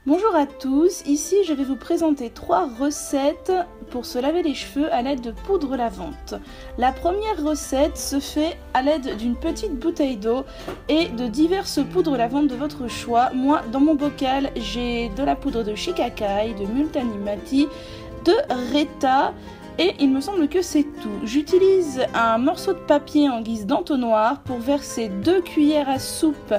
Bonjour à tous, ici je vais vous présenter 3 recettes pour se laver les cheveux à l'aide de poudre lavante. La première recette se fait à l'aide d'une petite bouteille d'eau et de diverses poudres lavantes de votre choix. Moi, dans mon bocal, j'ai de la poudre de Shiikakai, de Multani Matti, de Reta et il me semble que c'est tout. J'utilise un morceau de papier en guise d'entonnoir pour verser 2 cuillères à soupe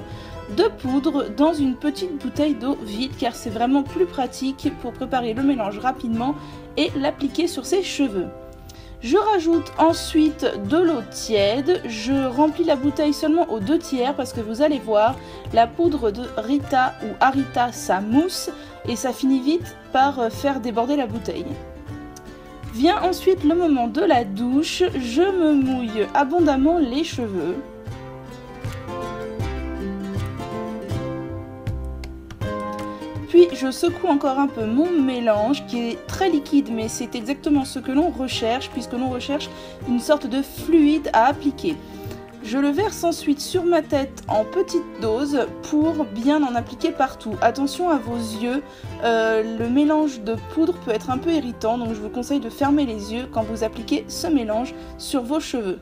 de poudre dans une petite bouteille d'eau vide car c'est vraiment plus pratique pour préparer le mélange rapidement et l'appliquer sur ses cheveux. Je rajoute ensuite de l'eau tiède, je remplis la bouteille seulement aux 2/3 parce que vous allez voir, la poudre de Rita ou Arita ça mousse et ça finit vite par faire déborder la bouteille. Vient ensuite le moment de la douche, je me mouille abondamment les cheveux. Puis je secoue encore un peu mon mélange qui est très liquide mais c'est exactement ce que l'on recherche puisque l'on recherche une sorte de fluide à appliquer. Je le verse ensuite sur ma tête en petite dose pour bien en appliquer partout. Attention à vos yeux, le mélange de poudre peut être un peu irritant donc je vous conseille de fermer les yeux quand vous appliquez ce mélange sur vos cheveux.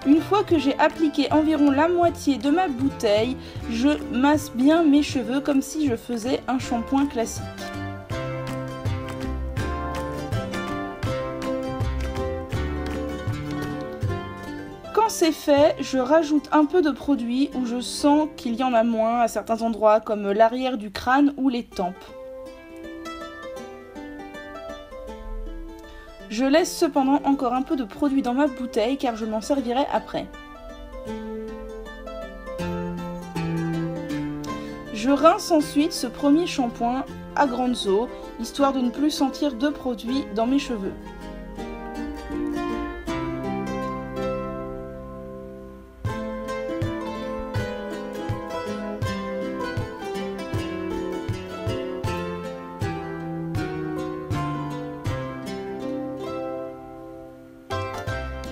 Une fois que j'ai appliqué environ la moitié de ma bouteille, je masse bien mes cheveux comme si je faisais un shampoing classique. Quand c'est fait, je rajoute un peu de produit où je sens qu'il y en a moins à certains endroits comme l'arrière du crâne ou les tempes. Je laisse cependant encore un peu de produit dans ma bouteille car je m'en servirai après. Je rince ensuite ce premier shampoing à grandes eaux, histoire de ne plus sentir de produit dans mes cheveux.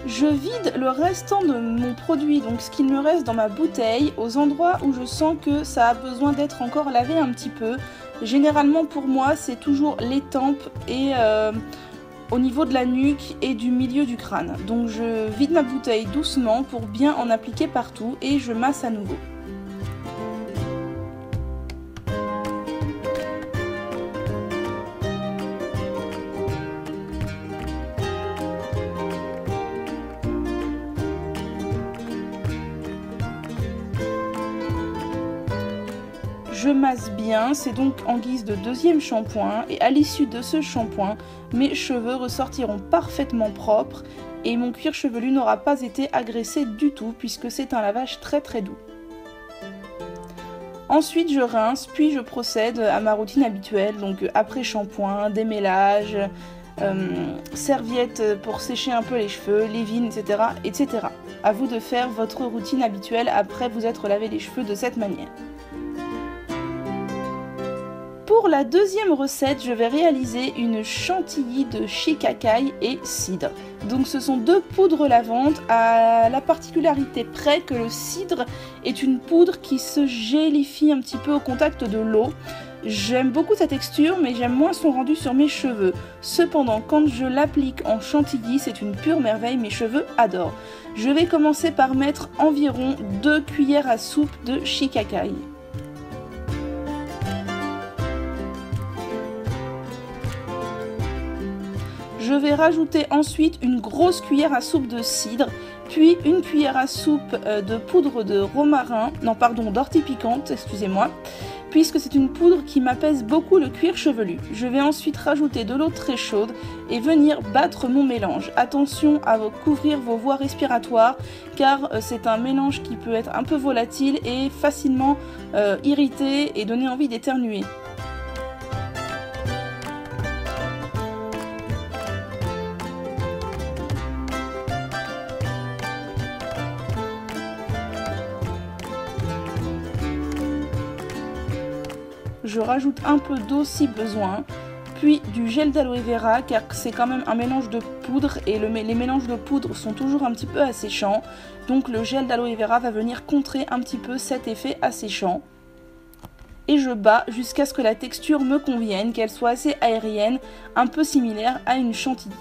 Je vide le restant de mon produit, donc ce qu'il me reste dans ma bouteille, aux endroits où je sens que ça a besoin d'être encore lavé un petit peu. Généralement pour moi c'est toujours les tempes et au niveau de la nuque et du milieu du crâne. Donc je vide ma bouteille doucement pour bien en appliquer partout et je masse à nouveau. Je masse bien, c'est donc en guise de deuxième shampoing et à l'issue de ce shampoing, mes cheveux ressortiront parfaitement propres et mon cuir chevelu n'aura pas été agressé du tout puisque c'est un lavage très doux. Ensuite je rince, puis je procède à ma routine habituelle, donc après shampoing, démêlage, serviette pour sécher un peu les cheveux, leave-in, etc., etc. À vous de faire votre routine habituelle après vous être lavé les cheveux de cette manière. Pour la deuxième recette, je vais réaliser une chantilly de Shiikakai et cidre. Donc ce sont 2 poudres lavantes à la particularité près que le cidre est une poudre qui se gélifie un petit peu au contact de l'eau. J'aime beaucoup sa texture mais j'aime moins son rendu sur mes cheveux. Cependant, quand je l'applique en chantilly, c'est une pure merveille, mes cheveux adorent. Je vais commencer par mettre environ 2 cuillères à soupe de Shiikakai. Je vais rajouter ensuite une grosse cuillère à soupe de cidre, puis une cuillère à soupe de poudre de romarin, non pardon, d'ortie piquante, excusez-moi, puisque c'est une poudre qui m'apaise beaucoup le cuir chevelu. Je vais ensuite rajouter de l'eau très chaude et venir battre mon mélange. Attention à couvrir vos voies respiratoires car c'est un mélange qui peut être un peu volatile et facilement irriter et donner envie d'éternuer. Je rajoute un peu d'eau si besoin, puis du gel d'aloe vera car c'est quand même un mélange de poudre et les mélanges de poudre sont toujours un petit peu asséchants. Donc le gel d'aloe vera va venir contrer un petit peu cet effet asséchant. Et je bats jusqu'à ce que la texture me convienne, qu'elle soit assez aérienne, un peu similaire à une chantilly.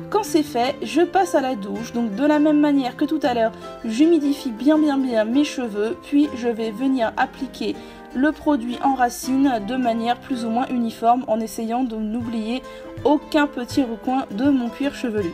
Quand c'est fait, je passe à la douche, donc de la même manière que tout à l'heure, j'humidifie bien mes cheveux, puis je vais venir appliquer le produit en racine de manière plus ou moins uniforme en essayant de n'oublier aucun petit recoin de mon cuir chevelu.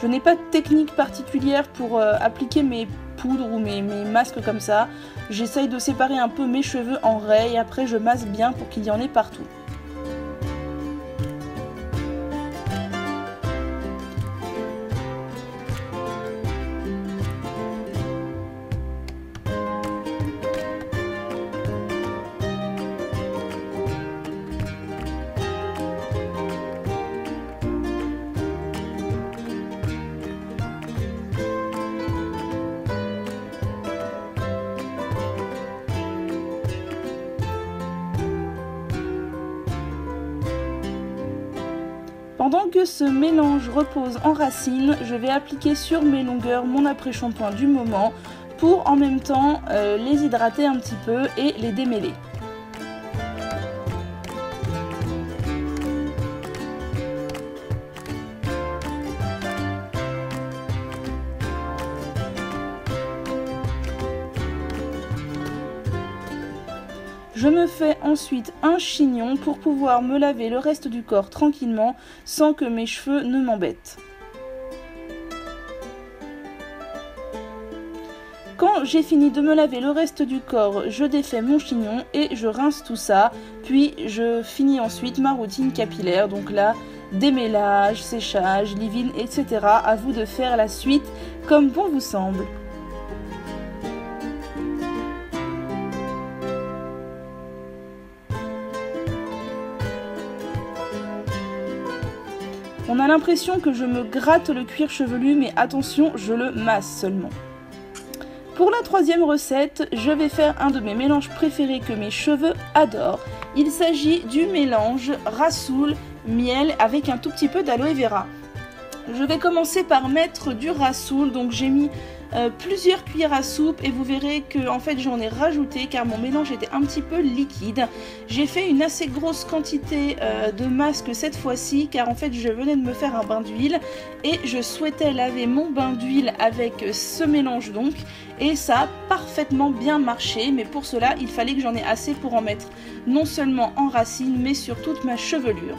Je n'ai pas de technique particulière pour appliquer mes poudres ou mes masques comme ça. J'essaye de séparer un peu mes cheveux en raies et après je masse bien pour qu'il y en ait partout. Pendant que ce mélange repose en racine, je vais appliquer sur mes longueurs mon après-shampoing du moment pour en même temps les hydrater un petit peu et les démêler. Je me fais ensuite un chignon pour pouvoir me laver le reste du corps tranquillement sans que mes cheveux ne m'embêtent. Quand j'ai fini de me laver le reste du corps, je défais mon chignon et je rince tout ça. Puis je finis ensuite ma routine capillaire. Donc là, démêlage, séchage, leave-in, etc. À vous de faire la suite comme bon vous semble. On a l'impression que je me gratte le cuir chevelu, mais attention, je le masse seulement. Pour la troisième recette, je vais faire un de mes mélanges préférés que mes cheveux adorent. Il s'agit du mélange rassoul miel avec un tout petit peu d'aloe vera. Je vais commencer par mettre du rassoul, donc j'ai mis plusieurs cuillères à soupe et vous verrez que en fait j'en ai rajouté car mon mélange était un petit peu liquide. J'ai fait une assez grosse quantité de masque cette fois-ci car en fait je venais de me faire un bain d'huile et je souhaitais laver mon bain d'huile avec ce mélange donc et ça a parfaitement bien marché, mais pour cela il fallait que j'en ai assez pour en mettre non seulement en racine mais sur toute ma chevelure.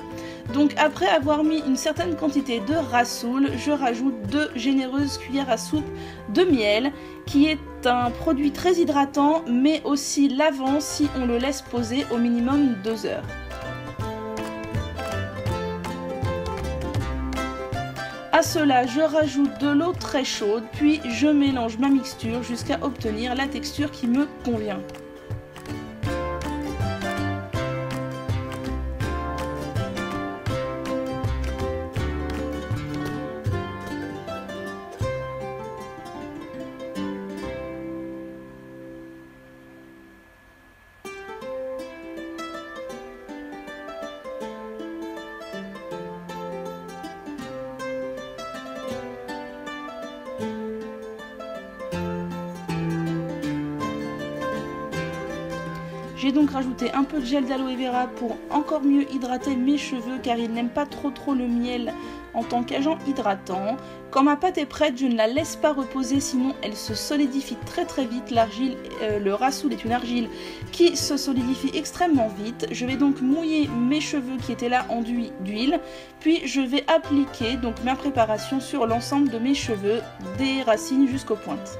Donc après avoir mis une certaine quantité de rassoul, je rajoute 2 généreuses cuillères à soupe de miel qui est un produit très hydratant mais aussi lavant si on le laisse poser au minimum 2 heures. À cela, je rajoute de l'eau très chaude puis je mélange ma mixture jusqu'à obtenir la texture qui me convient. J'ai donc rajouté un peu de gel d'aloe vera pour encore mieux hydrater mes cheveux car ils n'aiment pas trop le miel en tant qu'agent hydratant. Quand ma pâte est prête, je ne la laisse pas reposer sinon elle se solidifie très vite. L'argile, le rassoul est une argile qui se solidifie extrêmement vite. Je vais donc mouiller mes cheveux qui étaient là enduits d'huile. Puis je vais appliquer donc ma préparation sur l'ensemble de mes cheveux, des racines jusqu'aux pointes.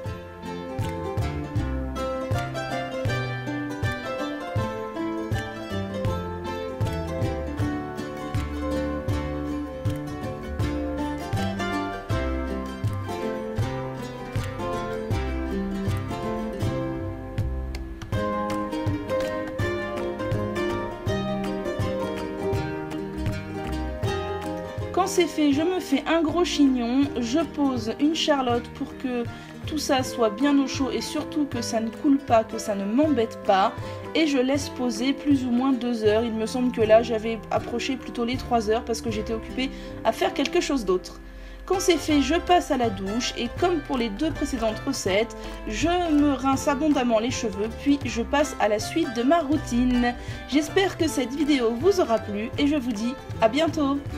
Quand c'est fait, je me fais un gros chignon, je pose une charlotte pour que tout ça soit bien au chaud et surtout que ça ne coule pas, que ça ne m'embête pas. Et je laisse poser plus ou moins 2 heures. Il me semble que là j'avais approché plutôt les 3 heures parce que j'étais occupée à faire quelque chose d'autre. Quand c'est fait, je passe à la douche et comme pour les 2 précédentes recettes, je me rince abondamment les cheveux puis je passe à la suite de ma routine. J'espère que cette vidéo vous aura plu et je vous dis à bientôt.